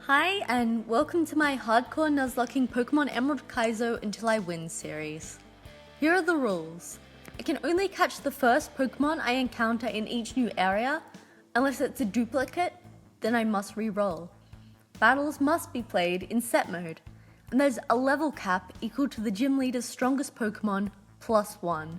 Hi, and welcome to my Hardcore Nuzlocking Pokemon Emerald Kaizo Until I Win series. Here are the rules. I can only catch the first Pokemon I encounter in each new area. Unless it's a duplicate, then I must re-roll. Battles must be played in set mode, and there's a level cap equal to the gym leader's strongest Pokemon +1.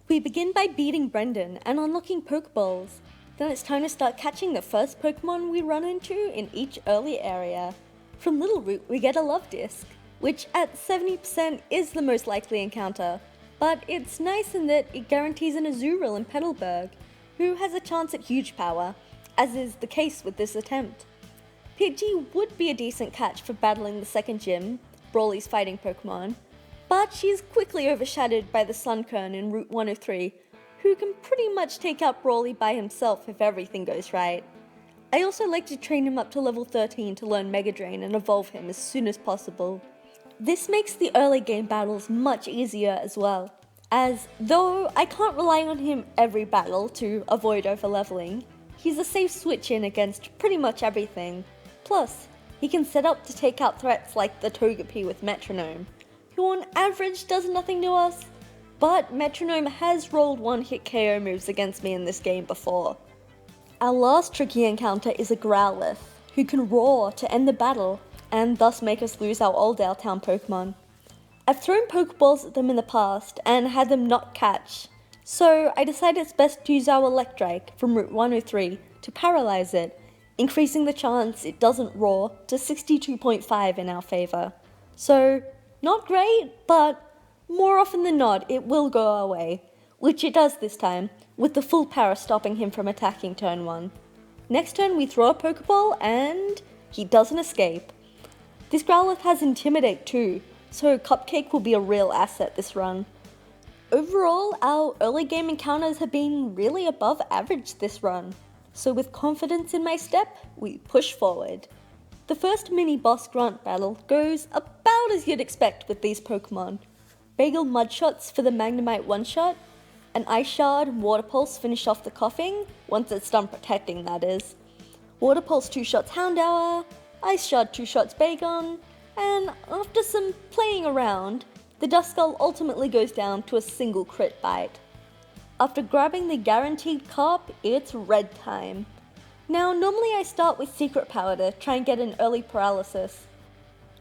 We begin by beating Brendan and unlocking Pokeballs. Then it's time to start catching the first Pokemon we run into in each early area. From Little Root we get a Love Disc, which at 70% is the most likely encounter, but it's nice in that it guarantees an Azurill in Petalburg, who has a chance at huge power, as is the case with this attempt. Pidgey would be a decent catch for battling the second gym, Brawly's fighting Pokemon, but she's quickly overshadowed by the Sunkern in Route 103, who can pretty much take out Brawly by himself if everything goes right. I also like to train him up to level 13 to learn Mega Drain and evolve him as soon as possible. This makes the early game battles much easier as well, as though I can't rely on him every battle to avoid overleveling, he's a safe switch in against pretty much everything. Plus, he can set up to take out threats like the Togepi with Metronome, who on average does nothing to us, but Metronome has rolled one-hit KO moves against me in this game before. Our last tricky encounter is a Growlithe, who can roar to end the battle, and thus make us lose our Oldale Town Pokemon. I've thrown Pokeballs at them in the past, and had them not catch, so I decided it's best to use our Electrike from Route 103 to paralyze it, increasing the chance it doesn't roar to 62.5 in our favour. So, not great, but more often than not, it will go our way, which it does this time, with the full power stopping him from attacking turn 1. Next turn we throw a Pokeball and he doesn't escape. This Growlithe has Intimidate too, so Cupcake will be a real asset this run. Overall, our early game encounters have been really above average this run, so with confidence in my step, we push forward. The first mini-boss grunt battle goes about as you'd expect with these Pokemon. Bagel Mudshots for the Magnemite one-shot, an Ice Shard and Water Pulse finish off the coughing, once it's done protecting that is. Water Pulse 2-shots Houndour, Ice Shard 2-shots Bagon, and after some playing around, the Duskull ultimately goes down to a single crit bite. After grabbing the guaranteed carp, it's red time. Now normally I start with Secret Power to try and get an early paralysis,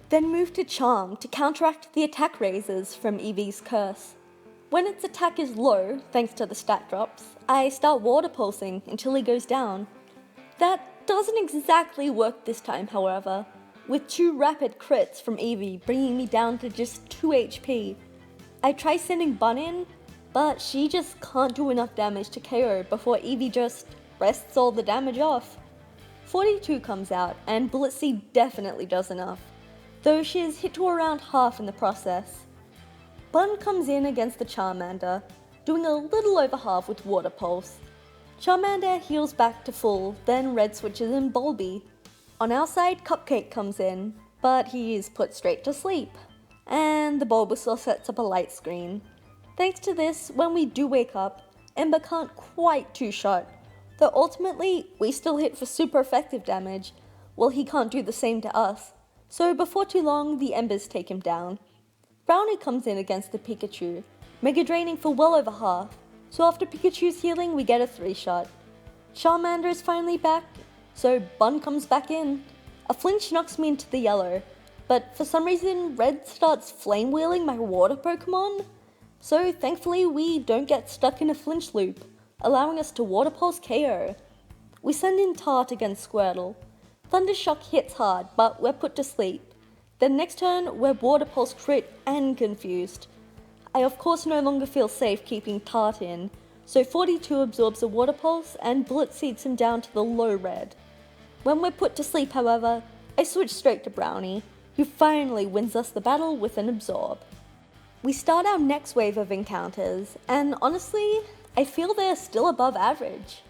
then move to Charm to counteract the attack raises from Eevee's curse. When its attack is low, thanks to the stat drops, I start Water Pulsing until he goes down. That doesn't exactly work this time, however, with 2 rapid crits from Eevee bringing me down to just 2 HP. I try sending Bun in, but she just can't do enough damage to KO before Eevee just rests all the damage off. 42 comes out, and Bullet Seed definitely does enough, though she is hit to around half in the process. Bun comes in against the Charmander, doing a little over half with Water Pulse. Charmander heals back to full, then red switches in Bulby. On our side, Cupcake comes in, but he is put straight to sleep, and the Bulbasaur sets up a light screen. Thanks to this, when we do wake up, Ember can't quite two-shot, though ultimately we still hit for super effective damage, while he can't do the same to us. So before too long, the Embers take him down. Brownie comes in against the Pikachu, Mega Draining for well over half, so after Pikachu's healing we get a 3-shot. Charmander is finally back, so Bun comes back in. A flinch knocks me into the yellow, but for some reason Red starts flame wheeling my water Pokemon, so thankfully we don't get stuck in a flinch loop, allowing us to Water Pulse KO. We send in Tart against Squirtle. Thundershock hits hard, but we're put to sleep. Then next turn, we're Water Pulse crit and confused. I of course no longer feel safe keeping Tart in, so 42 absorbs a Water Pulse and Bullet Seeds him down to the low red. When we're put to sleep, however, I switch straight to Brownie, who finally wins us the battle with an Absorb. We start our next wave of encounters, and honestly, I feel they're still above average,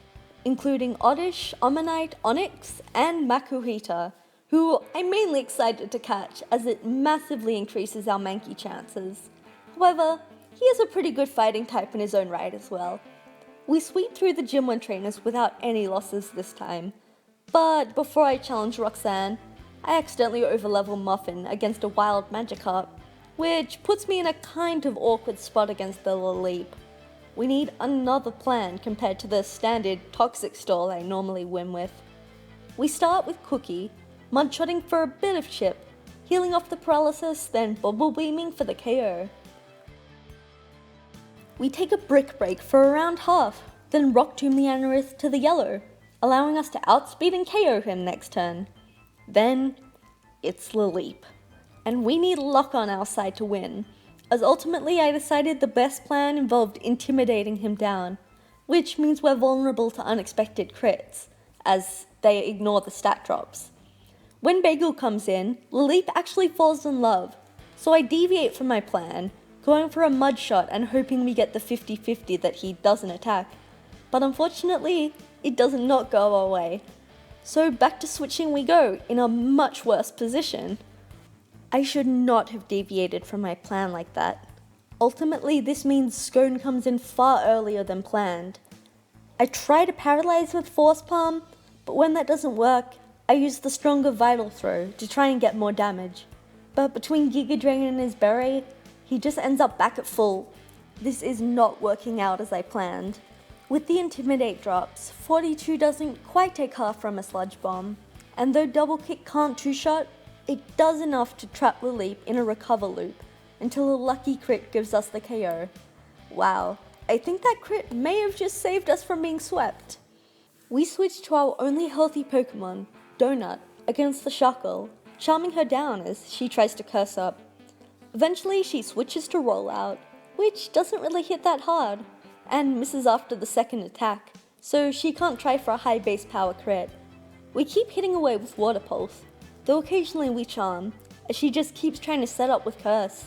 including Oddish, Omanyte, Onix, and Makuhita, who I'm mainly excited to catch as it massively increases our Mankey chances. However, he is a pretty good fighting type in his own right as well. We sweep through the Gym 1 trainers without any losses this time, but before I challenge Roxanne, I accidentally overlevel Muffin against a wild Magikarp, which puts me in a kind of awkward spot against the Laleep. We need another plan compared to the standard Toxic stall I normally win with. We start with Cookie, mudshotting for a bit of chip, healing off the paralysis, then bubble beaming for the KO. We take a brick break for around half, then Rock Tomb the Anorith to the yellow, allowing us to outspeed and KO him next turn. Then, it's Laleep, and we need luck on our side to win, as ultimately I decided the best plan involved intimidating him down, which means we're vulnerable to unexpected crits, as they ignore the stat drops. When Bagel comes in, Laleep actually falls in love, so I deviate from my plan, going for a mud shot and hoping we get the 50-50 that he doesn't attack. But unfortunately, it does not go our way. So back to switching we go, in a much worse position. I should not have deviated from my plan like that. Ultimately, this means Scone comes in far earlier than planned. I try to paralyze with Force Palm, but when that doesn't work, I use the stronger Vital Throw to try and get more damage. But between Giga Drain and his Beret, he just ends up back at full. This is not working out as I planned. With the Intimidate drops, 42 doesn't quite take half from a Sludge Bomb, and though Double Kick can't two-shot, it does enough to trap Laleep in a recover loop, until a lucky crit gives us the KO. Wow, I think that crit may have just saved us from being swept. We switch to our only healthy Pokemon, Donut, against the Shuckle, charming her down as she tries to curse up. Eventually she switches to Rollout, which doesn't really hit that hard, and misses after the second attack, so she can't try for a high base power crit. We keep hitting away with Water Pulse, though occasionally we charm, as she just keeps trying to set up with Curse.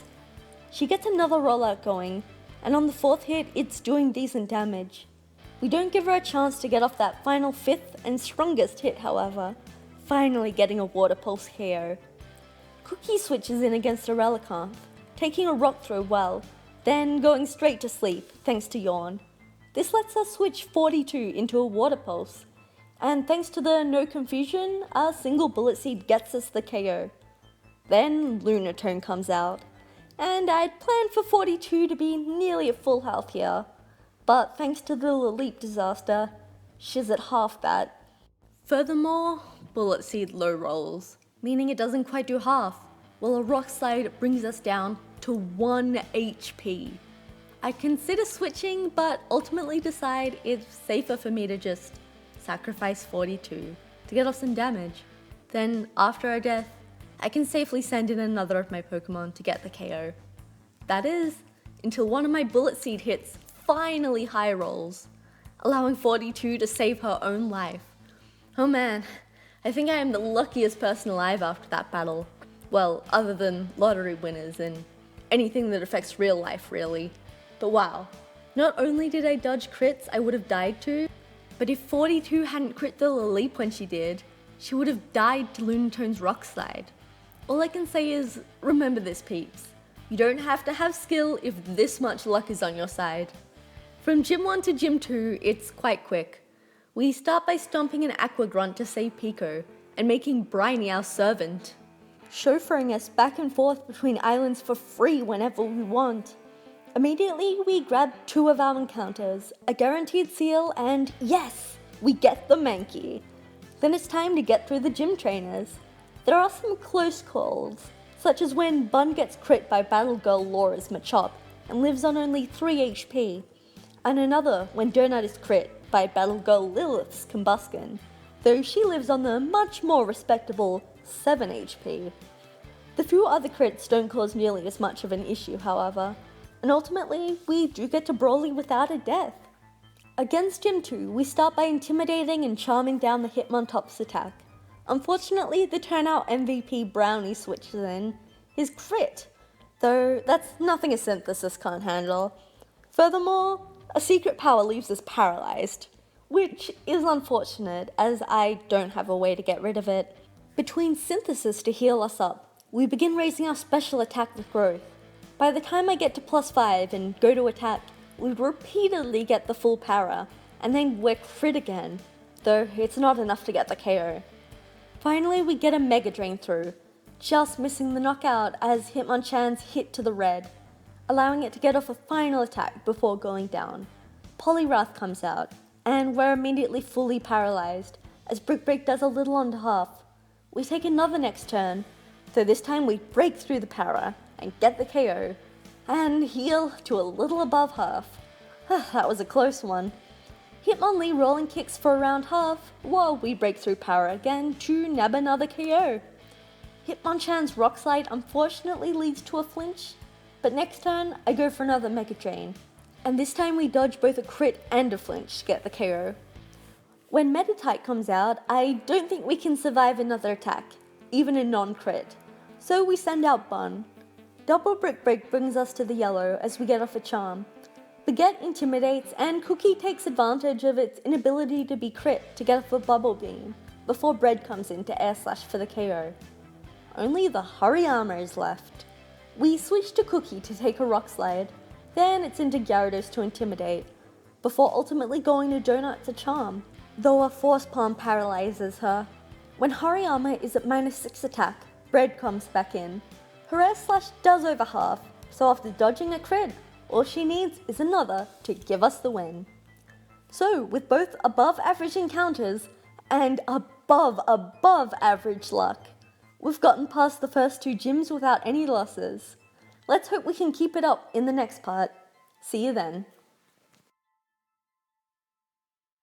She gets another Rollout going, and on the fourth hit it's doing decent damage. We don't give her a chance to get off that final fifth and strongest hit however, finally getting a Water Pulse KO. Cookie switches in against a Relicanth, taking a Rock Throw well, then going straight to sleep thanks to Yawn. This lets us switch 42 into a Water Pulse, and thanks to the no confusion, a single Bullet Seed gets us the KO. Then Lunatone comes out, and I'd planned for 42 to be nearly at full health here, but thanks to the Laleep disaster, she's at half that. Furthermore, Bullet Seed low rolls, meaning it doesn't quite do half, while a Rock Slide brings us down to 1 HP. I consider switching, but ultimately decide it's safer for me to just sacrifice 42 to get off some damage. Then, after our death, I can safely send in another of my Pokemon to get the KO. That is, until one of my Bullet Seed hits finally high rolls, allowing 42 to save her own life. Oh man, I think I am the luckiest person alive after that battle. Well, other than lottery winners and anything that affects real life, really. But wow, not only did I dodge crits I would have died to, but if 42 hadn't crit the Laleep when she did, she would have died to Lunatone's Rock Slide. All I can say is, remember this peeps. You don't have to have skill if this much luck is on your side. From Gym 1 to Gym 2, it's quite quick. We start by stomping an Aqua Grunt to save Pico, and making Briny our servant, chauffeuring us back and forth between islands for free whenever we want. Immediately, we grab 2 of our encounters, a guaranteed seal, and yes, we get the Mankey. Then it's time to get through the gym trainers. There are some close calls, such as when Bun gets crit by Battle Girl Laura's Machop and lives on only 3 HP, and another when Donut is crit by Battle Girl Lilith's Combustion, though she lives on the much more respectable 7 HP. The few other crits don't cause nearly as much of an issue, however, and ultimately we do get to Brawly without a death. Against Gym 2, we start by intimidating and charming down the Hitmontop's attack. Unfortunately, the turnout MVP Brownie switches in his crit, though that's nothing a Synthesis can't handle. Furthermore, a secret power leaves us paralyzed, which is unfortunate as I don't have a way to get rid of it. Between Synthesis to heal us up, we begin raising our special attack with Growth. By the time I get to +5 and go to attack, we repeatedly get the full para, and then we're crit again, though it's not enough to get the KO. Finally, we get a Mega Drain through, just missing the knockout as Hitmonchan's hit to the red, allowing it to get off a final attack before going down. Poliwrath comes out, and we're immediately fully paralyzed as Brick Break does a little on half. We take another next turn, so this time we break through the para and get the KO, and heal to a little above half. That was a close one. Hitmonlee rolling kicks for around half, while we break through para again to nab another KO. Hitmonchan's Rock Slide unfortunately leads to a flinch, but next turn I go for another Mega Drain, and this time we dodge both a crit and a flinch to get the KO. When Meditite comes out, I don't think we can survive another attack, even a non-crit, so we send out Bun. Double Brick Break brings us to the yellow as we get off a charm. Baguette intimidates, and Cookie takes advantage of its inability to be crit to get off a Bubble Beam, before Bread comes in to Air Slash for the KO. Only the Hariyama is left. We switch to Cookie to take a Rock Slide, then it's into Gyarados to intimidate, before ultimately going to Donut to charm, though a Force Palm paralyzes her. When Hariyama is at -6 attack, Bread comes back in. Her Air Slash does over half, so after dodging a crit, all she needs is another to give us the win. So, with both above average encounters and above average luck, we've gotten past the first 2 gyms without any losses. Let's hope we can keep it up in the next part. See you then.